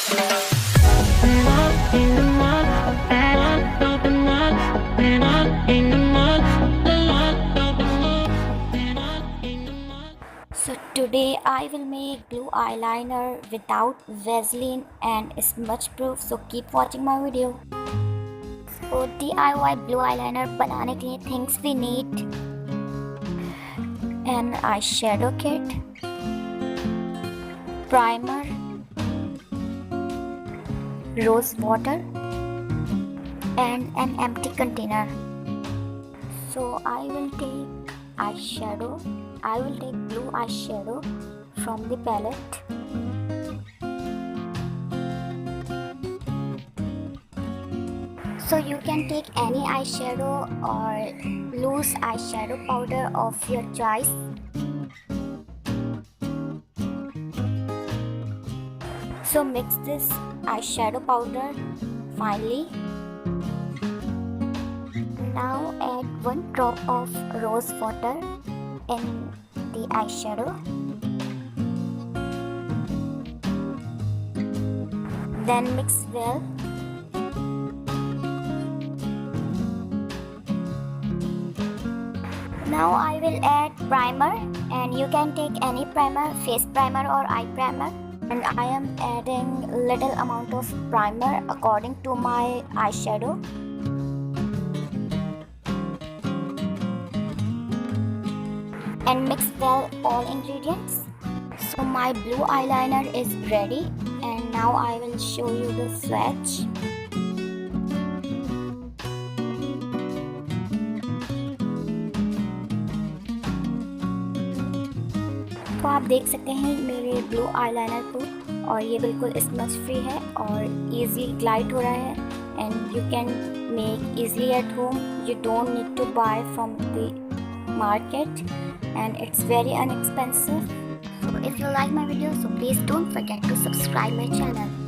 So today I will make blue eyeliner without Vaseline and smudge proof, so keep watching my video. So DIY blue eyeliner बनाने के लिए things we need: an eyeshadow kit, primer, rose water and an empty container. So I will take blue eyeshadow from the palette. So you can take any eyeshadow or loose eyeshadow powder of your choice. So mix this eyeshadow powder finely. Now add 1 drop of rose water in the eyeshadow. Then mix well. Now I will add primer, and you can take any primer, face primer or eye primer. And I am adding little amount of primer according to my eyeshadow. And mix well all ingredients. So my blue eyeliner is ready, and now I will show you the swatch. तो आप देख सकते हैं मेरे blue eyeliner को, और ये बिल्कुल स्मच फ्री है और इजीली ग्लाइड हो रहा है, and you can make easily at home. You don't need to buy from the market, and it's very inexpensive. So if you like my video, so please don't forget to subscribe my channel.